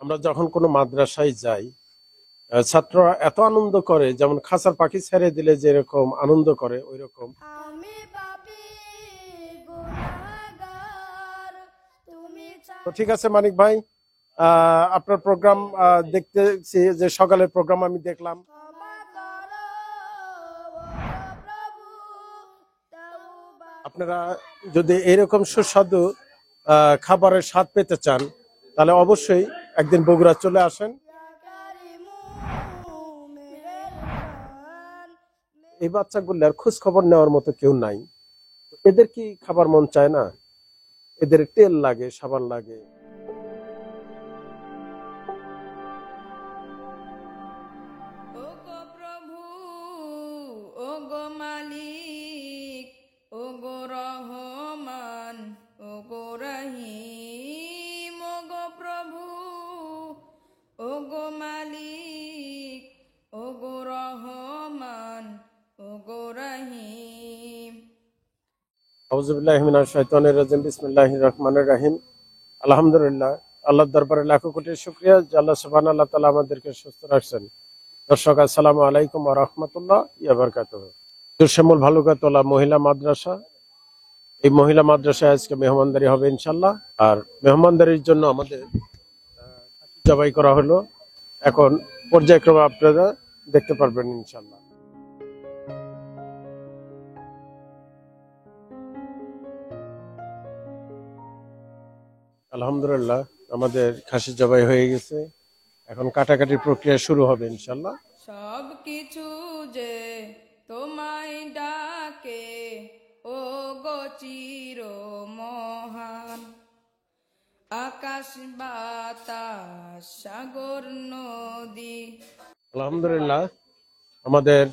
আমরা যখন কোনো মাদ্রাসায় যাই, ছাত্ররা এত আনন্দ করে, যেমন খাঁচার পাখি ছেড়ে দিলে যেরকম আনন্দ করে ওই রকম। তো ঠিক আছে মানিক ভাই, আপনার প্রোগ্রাম দেখতেছি, যে সকালের প্রোগ্রাম আমি দেখলাম। আপনারা যদি এরকম সুস্বাদু খাবারের স্বাদ পেতে চান, তাহলে অবশ্যই একদিন বগুড়া চলে আসেন। এই বাচ্চাগুলোর খোঁজ খবর নেওয়ার মতো কেউ নাই। এদের কি খাবার মন চায় না? এদের তেল লাগে, সাবান লাগে। আউযুবিল্লাহি মিনাশ শাইতানির রাজিম। বিসমিল্লাহির রহমানির রহিম। আলহামদুলিল্লাহ, আল্লাহর দরবারে লাখো কোটি শুকরিয়া যে আল্লাহ সুবহানাহু ওয়া তাআলা আমাদেরকে সুস্থ রাখছেন। দর্শক, আসসালামু আলাইকুম ওয়া রাহমাতুল্লাহি ওয়া বারাকাতুহু। দুরশামুল ভালুকাতলা মহিলা মাদ্রাসা, এই মহিলা মাদ্রাসায় আজকে মেহমানদারি হবে ইনশাআল্লাহ। আর মেহমানদারির জন্য আমাদের জবাই করা হলো। এখন পর্যায়ক্রমে আপনারা দেখতে পারবেন ইনশাআল্লাহ। আলহামদুলিল্লাহ, আমাদের খাসি জবাই হয়ে গেছে। এখন কাটাকাটির প্রক্রিয়া শুরু হবে ইনশাআল্লাহ। সব কিছু যে তোমায় ডাকে ও গো চির মহান, আকাশ বাতাস সাগর নদী। আলহামদুলিল্লাহ, আমাদের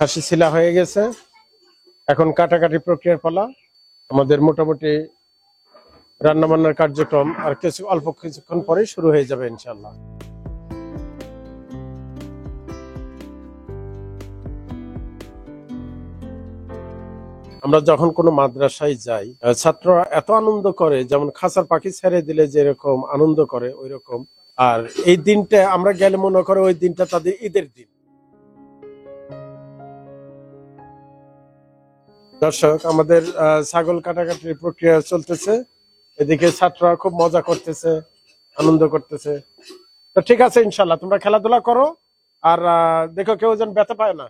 খাসি ছিলা হয়ে গেছে। এখন কাটাকাটি প্রক্রিয়ার পালা। আমাদের মোটামুটি রান্না বান্নার কার্যক্রম আর অল্প কিছুক্ষণ পরে শুরু হয়ে যাবে ইনশাআল্লাহ। আমরা যখন কোনো মাদ্রাসায় যাই, ছাত্ররা এত আনন্দ করে, যেমন খাঁচার পাখি ছেড়ে দিলে যেরকম আনন্দ করে ওই রকম। আর এই দিনটা আমরা গেলে মনে করে ওই দিনটা তাদের ঈদের দিন। দর্শক, আমাদের ছাগল কাটাকাটির প্রক্রিয়া চলতেছে। এদিকে ছাত্ররা খুব মজা করতেছে, আনন্দ করতেছে। তো ঠিক আছে ইনশাল্লাহ, তোমরা খেলাধুলা করো। আর দেখো কেউ যেন ব্যথা পায় না।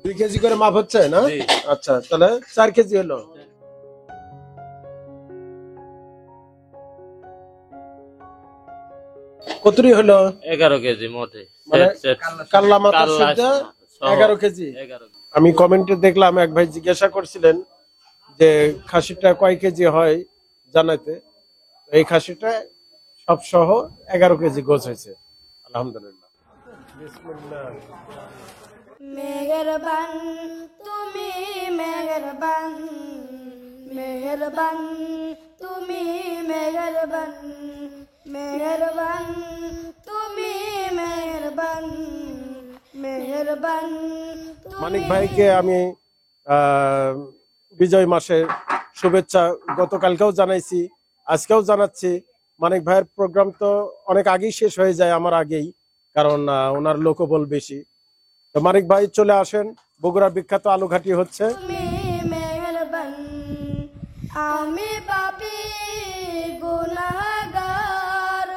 দুই কেজি করে মাপ হচ্ছে না? আচ্ছা, তাহলে 4 কেজি হলো। কতটি হলো? 11 কেজি মতে। মানে কাল্লা মাথা শুদ্ধ 11 কেজি। আমি কমেন্টে দেখলাম এক ভাই জিজ্ঞাসা করছিলেন যে খাসিটা কয় কেজি হয় জানাতে। এই খাসিটা সব সহ 11 কেজি গোছ হয়েছে। আলহামদুলিল্লাহ। বিসমিল্লাহ। মেহেরবান তুমি, মেহেরবান, মেহেরবান তুমি, মেহেরবান, মেহেরবান তুমি, মেহেরবান, মেহেরবান। মানিক ভাইকে আমি বিজয় মাসের শুভেচ্ছা গতকালকেও জানাইছি, আজকেও জানাচ্ছি। মানিক ভাইয়ের প্রোগ্রাম তো অনেক আগেই শেষ হয়ে যায়, আমার আগেই, কারণ ওনার লোকবল বেশি। তো মানিক ভাই চলে আসেন, বগুড়া বিখ্যাত আলুঘাটি হচ্ছে। আমি পাপী গুনাহগার,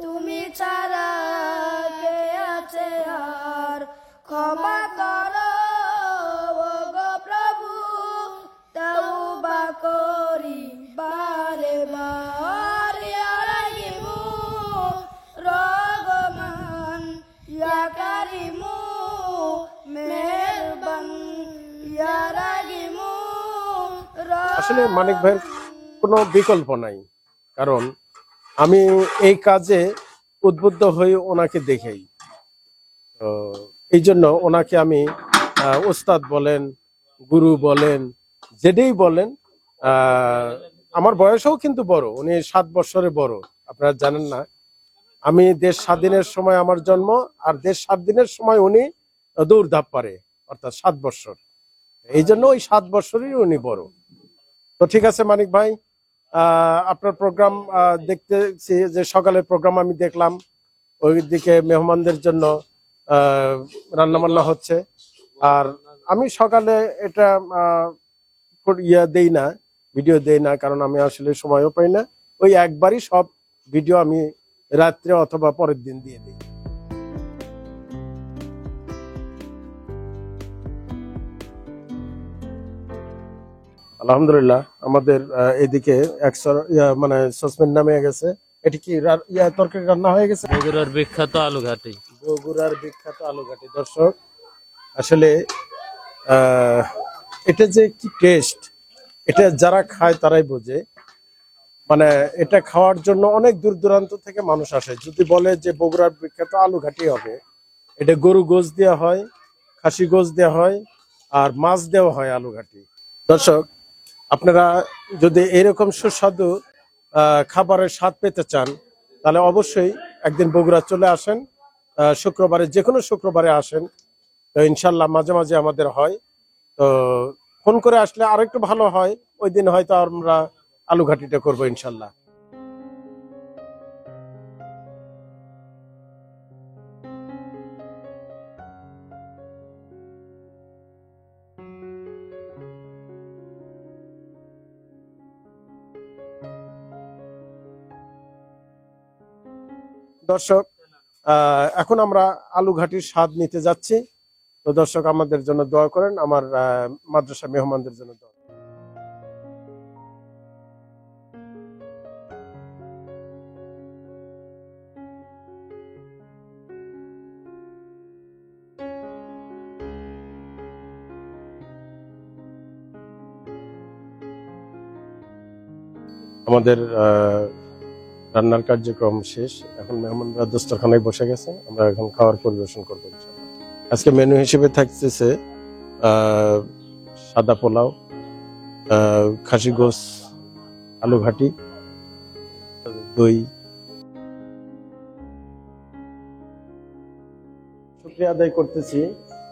তুমি ছাড়া কে আছে আর, ক্ষমা করো ও গো প্রভু, তওবা করি বারে বার। ইয়া রাহিমু রহমান, ইয়া কারিমু মেহেরবান, ইয়া রাহিমু। আসলে মানিক ভাইয়ের কোনো বিকল্প নাই, কারণ আমি এই কাজে উদ্বুদ্ধ হয়ে ওনাকে দেখেই। তো এই জন্য ওনাকে আমি ওস্তাদ বলেন, গুরু বলেন, যেটাই বলেন। আমার বয়সও কিন্তু বড়, উনি 7 বছরে বড়, আপনারা জানেন না। আমি দেশ স্বাধীনের সময় আমার জন্ম, আর দেশ স্বাধীনের সময় উনি দৌড়ধাপ পারে, অর্থাৎ 7 বছর। এই জন্য ওই 7 বছরই উনি বড়। তো ঠিক আছে মানিক ভাই, আপনার প্রোগ্রাম দেখতেছি যে সকালের প্রোগ্রাম আমি দেখলাম, ওইদিকে মেহমানদের জন্য রান্না বান্না হচ্ছে। আর আমি সকালে এটা দেই না, ভিডিও দেই না, কারণ আমি আসলে সময়ও পাই না। ওই একবারই সব ভিডিও আমি রাত্রে অথবা পরের দিন দিয়ে দিই। আলহামদুলিল্লাহ আমাদের এদিকে মানে সসপেন নামে গেছে। এটি কি তরকারি রান্না হয়ে গেছে? বগুড়ার বিখ্যাত আলু ঘাটি। বগুড়ার বিখ্যাত আলু ঘাটি। দর্শক আসলে এটা যে কি টেস্ট, এটা যারা খায় তারাই বোঝে। মানে এটা খাওয়ার জন্য অনেক দূর দূরান্ত থেকে মানুষ আসে। যদি বলে যে বগুড়ার বিখ্যাত আলু ঘাটি হবে, এটা গরু গোশ দেওয়া হয়, খাসি গোশ দেওয়া হয়, আর মাছ দেওয়া হয় আলু ঘাটি। দর্শক আপনারা যদি এরকম সুস্বাদু খাবারের স্বাদ পেতে চান, তাহলে অবশ্যই একদিন বগুড়া চলে আসেন। শুক্রবারে, যে কোনো শুক্রবারে আসেন, তো ইনশাল্লাহ মাঝে মাঝে আমাদের হয়। তো ফোন করে আসলে আরেকটু ভালো হয়, ওই দিন হয়তো আমরা আলু ঘাটিটা করবো ইনশাল্লাহ। দর্শক এখন আমরা আলু ঘাটির স্বাদ নিতে যাচ্ছি। তো দর্শক আমাদের জন্য দোয়া করেন, আমার মাদ্রাসা মেহমানদের জন্য দোয়া। আমাদের রান্নার কার্যক্রম শেষ, এখন মেহমানরা দস্তরখানায় বসে গেছে, আমরা এখন খাবার পরিবেশন করবো ইনশাআল্লাহ। আজকে মেনু হিসেবে থাকতেছে সাদা পোলাও, খাসি গোস, আলু ঘাটি, দই। শুকরিয়া আদায় করতেছি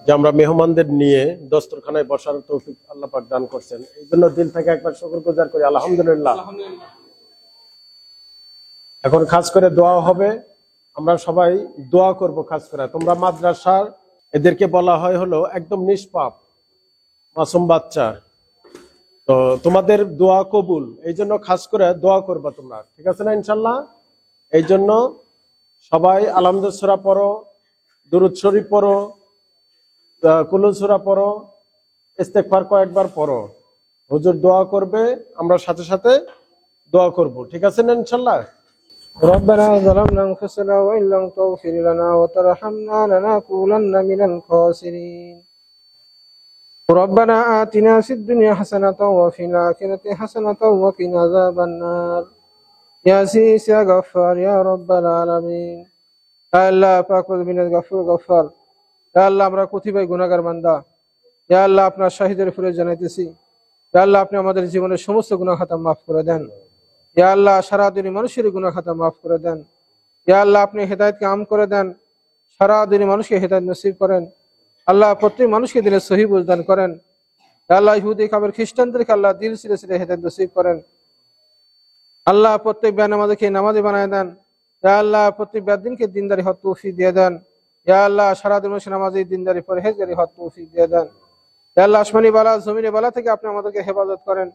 যে আমরা মেহমানদের নিয়ে দস্তরখানায় বসার তৌফিক আল্লাহ পাক দান করছেন, এই জন্য দিল থেকে একবার শুকরগুজার করি আলহামদুলিল্লাহ। এখন খাস করে দোয়া হবে, আমরা সবাই দোয়া করব। খাস করে তোমরা মাদ্রাসার, এদেরকে বলা হয় হলো একদম নিষ্পাপ মাসুম বাচ্চা, তো তোমাদের দোয়া কবুল, এই জন্য খাস করে দোয়া করবা তোমরা, ঠিক আছে না ইনশাল্লাহ? এই জন্য সবাই আলহামদুলিল্লাহ সূরা পড়ো, দুরূদ শরীফ পড়ো, কুলুল সূরা পড়ো, ইস্তেগফার কয়েকবার পড়ো। হুজুর দোয়া করবে, আমরা সাথে সাথে দোয়া করব, ঠিক আছে না ইনশাল্লাহ? ربنا ظلمنا أنفسنا وإن لم تغفر لنا وترحمنا لنكونن من الخاسرين ربنا آتنا في الدنيا حسنة وفي الآخرة حسنة وقنا عذاب النار يا عزيز يا غفار يا رب العالمين আল্লাহ পাক রব্বিনা গফুর গফার। আল্লাহ আমরা কতিপয় গুনাহগার বান্দা, ইয়া আল্লাহ আপনার শাহিদের উপরে জানাইতেছি, ইয়া আল্লাহ আপনি আমাদের জীবনের সমস্ত গুনাহ খাতা মাফ করে দেন। ইয়া আল্লাহ সারা দুনিয়া মানুষের গুনাহ খাতা মাফ করে দেন। ইয়া আল্লাহ আপনি হেদায়েতকে আম করে দেন, সারা দুনিয়া মানুষকে হেদায়েত নসিব করেন। আল্লাহ প্রত্যেক মানুষকে দিলে সহি বুঝ দান করেন। ইয়া আল্লাহ ইহুদি কাফের খ্রিস্টানদেরকে আল্লাহ দিল সিরে সিরে হেদায়েত নসিব করেন। আল্লাহ প্রত্যেক বেনামাজিকে নামাজি বানায় দেন। ইয়া আল্লাহ প্রত্যেক বেদিনকে দিনদারি হক তৌফিক দিয়ে দেন। ইয়া আল্লাহ সারা দুনিয়া নামাজি দিনদারি পরহেজগারি হক তৌফিক দিয়ে দেন। ইয়া আল্লাহ আসমানি বালা জমিনে বালা থেকে আপনি আমাদেরকে হেফাজত করেন।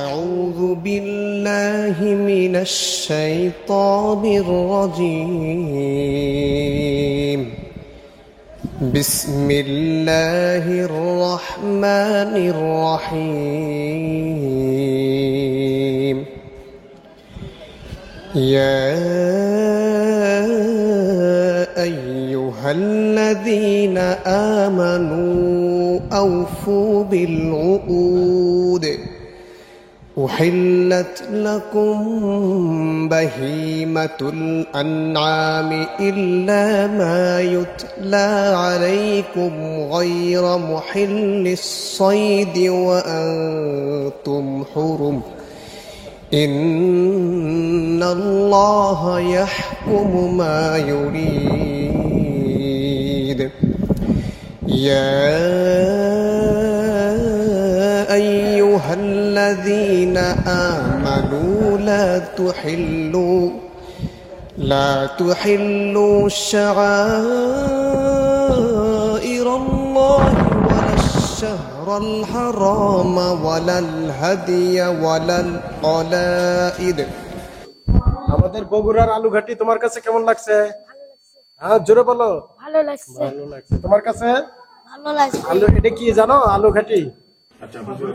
أعوذ بالله من الشيطان الرجيم بسم الله الرحمن الرحيم يا أيها الذين آمنوا أوفوا بالعقود أحلت لكم بهيمة الأنعام إلا ما يتلى عليكم غير محل الصيد وأنتم حرم إن الله يحكم ما يريد يا أيها الذين آمنوا لا تحلوا شعائر الله ولا الشهر الحرام ولا الهدي ولا القلائد আমাদের বগুড়ার আলু ঘাটি তোমার কাছে কেমন লাগছে? হ্যাঁ, জোরে বলো। ভালো লাগছে, ভালো লাগছে। তোমার কাছে ভালো লাগছে। আলু, এটা কি জানো? আলু ঘাটি। আচ্ছা হুজুর,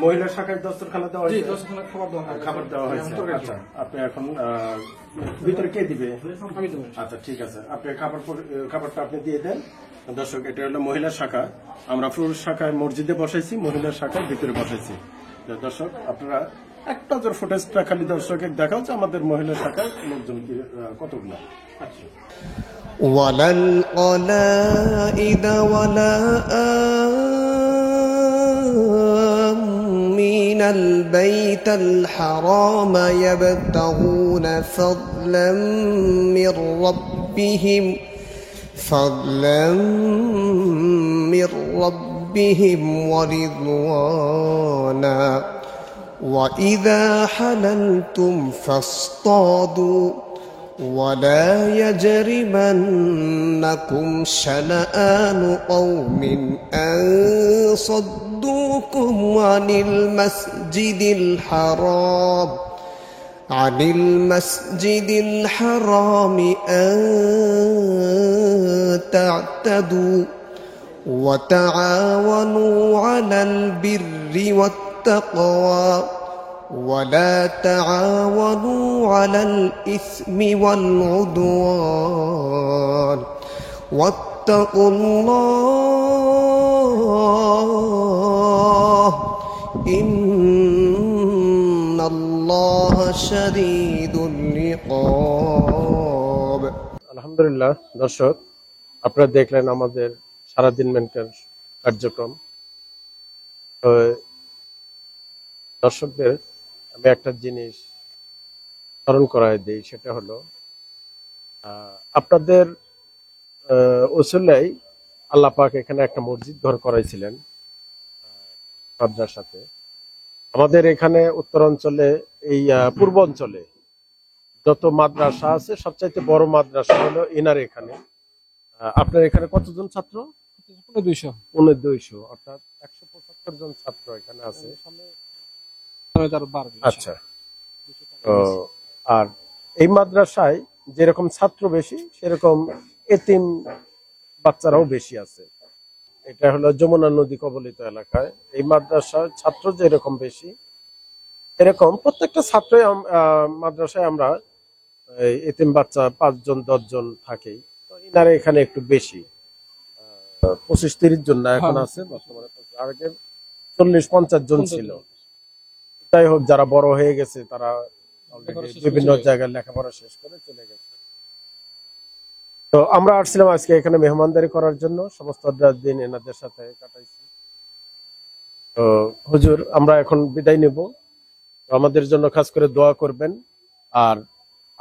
মহিলা শাখায় দস্তরখানা দেওয়া হয়েছে, খাবার দেওয়া হয়েছে। আচ্ছা, আপনি এখন ভিতরে কে দিবে? আচ্ছা ঠিক আছে, আপনি খাবারটা আপনি দিয়ে দেন। দর্শক, এটা হলো মহিলা শাখা। আমরা পুরুষ শাখায় মসজিদে বসাইছি, মহিলা শাখায় ভিতরে বসাইছি। দর্শক, আপনারা একটা জোর ফুটেজটা খালি দর্শকের দেখা হচ্ছে আমাদের মহিলা শাখায় লোকজন কতগুলো। আচ্ছা, ولا القلائد ولا آمين البيت الحرام يبتغون فضلا من ربهم ورضوانا وإذا حللتم فاصطادوا ولا يجرمنكم شنآن قوم أن صدوكم عن المسجد الحرام أن تعتدوا وتعاونوا على البر والتقوى ولا تعاونوا على الإثم والعدوان واتقوا الله إن الله شديد العقاب। আলহামদুলিল্লাহ। দর্শক, আপনারা দেখলেন আমাদের সারাদিন মেনটেন কার্যক্রম। দর্শকদের আমি একটা জিনিস স্মরণ করায় দিই, সেটা হলো আপনাদের উসুলাই আল্লাহ পাক এখানে একটা মসজিদ ঘর করাইছিলেন মাদ্রাসাতে। আমাদের এখানে উত্তর অঞ্চলে, এই পূর্ব অঞ্চলে যত মাদ্রাসা আছে সবচাইতে বড় মাদ্রাসা হলো এনার এখানে। আপনার এখানে কতজন ছাত্র? 200, অর্থাৎ 175 জন ছাত্র এখানে আছে। আচ্ছা, আর এই মাদ্রাসায় যেরকম ছাত্র বেশি, সেরকম এতিম বাচ্চারাও বেশি আছে। এটা হলো যমুনা নদী কবলিত এলাকায়। এই মাদ্রাসার ছাত্র যেরকম বেশি, এরকম প্রত্যেকটা ছাত্রই মাদ্রাসায় আমরা এতিম বাচ্চা 5 জন 10 জন থাকেই। তো ইনারা এখানে একটু বেশি, 25-30 জন না এখন আছে, বর্তমানে আগে 40-50 জন ছিল। যাই হোক, যারা বড় হয়ে গেছে তারা বিভিন্ন জায়গায় লেখাপড়া শেষ করে চলে গেছে। তো আমরা আসছিলাম আজকে এখানে মেহমানদারি করার জন্য, সমস্ত দিন এনাদের সাথে কাটাইছি। তো হুজুর, আমরা এখন বিদায় নেব। আমাদের জন্য খাস করে দোয়া করবেন। আর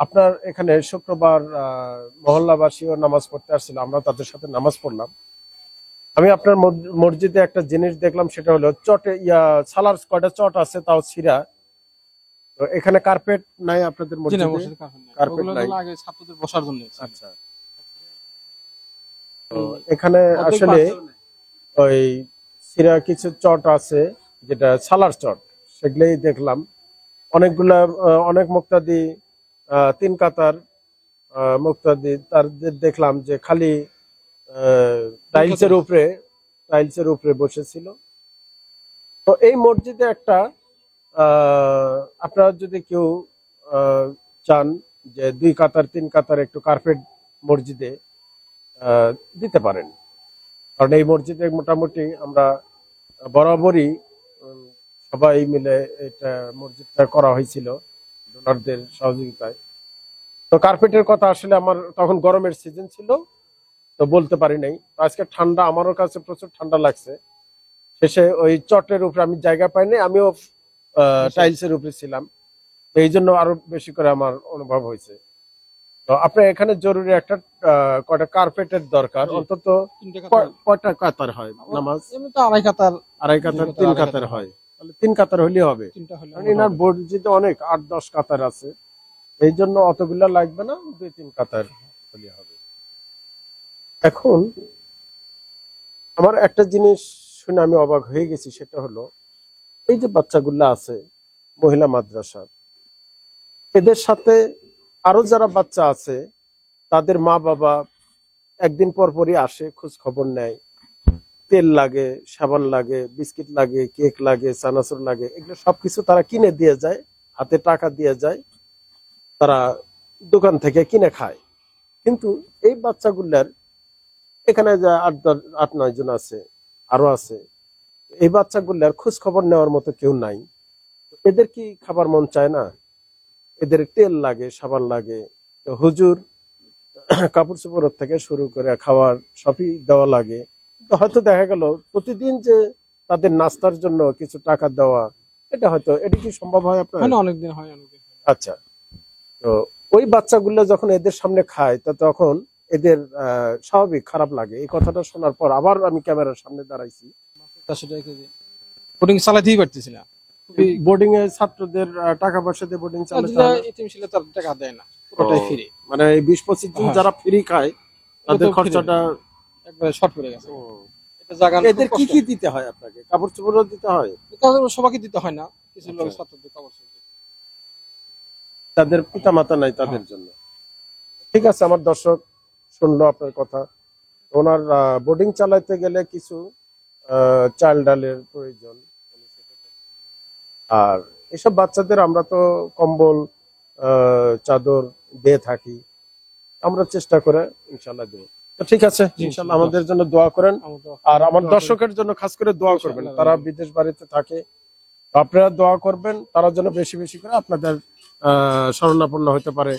আপনার এখানে শুক্রবার মহল্লাবাসীও নামাজ পড়তে আসছিল, আমরা তাদের সাথে নামাজ পড়লাম। আমি আপনার মসজিদে একটা জিনিস দেখলাম, সেটা হলো চটে সালার কয়টা চট আছে, তাও ছিঁড়া। তো এখানে কার্পেট নাই আপনাদের মসজিদে? কার্পেট নাই, ছাত্রদের বসার জন্য। আচ্ছা, তো এখানে আসলে ওই ছিঁড়া কিছু চট আছে, যেটা সালার চট, সেগুলোই দেখলাম। অনেকগুলা, অনেক মুক্তাদি 3 কাতার মুক্তাদি, তাদের দেখলাম যে খালি টাইলসের উপরে বসেছিল। তো এই মসজিদে একটা আপনারা যদি কেউ চান যে 2 কাতার 3 কাতার একটু কার্পেট মসজিদে দিতে পারেন, কারণ এই মসজিদে মোটামুটি আমরা বরাবরই সবাই মিলে এটা মসজিদটা করা হয়েছিল ডোনারদের সহযোগিতায়। তো কার্পেটের কথা আসলে আমার তখন গরমের সিজন ছিল, তো বলতে পারি নাই। তো আজকে ঠান্ডা, আমারও কাছে প্রচুর ঠান্ডা লাগছে। শেষে ওই চটের উপরে আমি জায়গা পাইনি, আমিও টাইলসের উপরে ছিলাম, তো এই জন্য আরো বেশি করে আমার অনুভব হয়েছে। তো আপনার এখানে জরুরি একটা কয়টা কার্পেটের দরকার, অন্তত কয়টা কাতার হয় নামাজ? এমনি তো আড়াই কাতার, আড়াই কাতার, তিন কাতার হয়, তাহলে 3 কাতার হলে হবে। তিনটা হলে কারণ এনার বোর্ড যেতে অনেক 8-10 কাতার আছে, এই জন্য অতগুলা লাগবে না, 2-3 কাতার হলে হবে। এখন আমার একটা জিনিস শুনে আমি অবাক হয়ে গেছি, সেটা হলো এই যে বাচ্চাগুলা আছে মহিলা মাদ্রাসার, এদের সাথে আরো যারা বাচ্চা আছে তাদের মা বাবা একদিন পর পরই আসে, খোঁজ খবর নেয়। তেল লাগে, সাবান লাগে, বিস্কিট লাগে, কেক লাগে, চানাচুর লাগে, এগুলো সবকিছু তারা কিনে দিয়ে যায়, হাতে টাকা দিয়ে যায়, তারা দোকান থেকে কিনে খায়। কিন্তু এই বাচ্চাগুলার এখানে যে 8-9 জন আছে, আরো আছে, এই বাচ্চাগুলার খোঁজ খবর নেওয়ার মতো কেউ নাই। এদের কি খাবার মন চায় না? এদের তেল লাগে, সাবান লাগে, তো হুজুর কাপড় চোপড় থেকে শুরু করে খাবার সবই দেওয়া লাগে। তো হয়তো দেখা গেল প্রতিদিন যে তাদের নাস্তার জন্য কিছু টাকা দেওয়া, এটা কি সম্ভব হয় আপনার? হয় না, অনেকদিন হয়, অনেকদিন হয়। আচ্ছা, তো ওই বাচ্চাগুলো যখন এদের সামনে খায়, তো তখন এদের স্বাভাবিক খারাপ লাগে। এই কথাটা শোনার পর আবার আমি ক্যামেরার সামনে দাঁড়াইছি। 400 টাকা কেজি বোর্ডিং চালাতেই পারতেছি না। বোর্ডিং এ ছাত্রদের টাকা পয়সা দিয়ে বোর্ডিং চালাতে হয় না? এটিএম ছিল তার টাকা দেয় না, পুরোটাই ফ্রি। মানে এই 20-25 জন যারা ফ্রি খায় তাদের খরচাটা একবারে শর্ট পড়ে গেছে। ও, এটা জায়গা এদের কি কি দিতে হয় আপনাকে? কাপড় চোপড়ও দিতে হয়? সবাইকে দিতে হয় না, কিছু লোক ছাত্রদের কাপড় চোপড় দিতে হয়। তাদের পিতা মাতা নাই তাদের জন্য। ঠিক আছে, আমার দর্শক শুনলো আপনার কথা। ওনার বোর্ডিং চালাতে গেলে কিছু চাল ডালের প্রয়োজন, আর এসব বাচ্চাদের আমরা তো কম্বল, চাদর দিয়ে থাকি, আমরা চেষ্টা করে ইনশাল্লাহ দেব। তো ঠিক আছে, ইনশাল্লাহ আমাদের জন্য দোয়া করেন, আর আমার দর্শকের জন্য খাস করে দোয়া করবেন। তারা বিদেশ বাড়িতে থাকে, আপনারা দোয়া করবেন, তারা যেন বেশি বেশি করে আপনাদের শরণাপন্ন হতে পারে,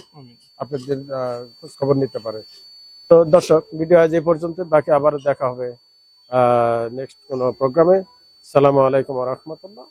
আপনাদের খোঁজ খবর নিতে পারে। তো দর্শক, ভিডিও আজ এই পর্যন্ত, বাকি আবার দেখা হবে নেক্সট কোনো প্রোগ্রামে। আসসালামু আলাইকুম ওয়া রাহমাতুল্লাহ।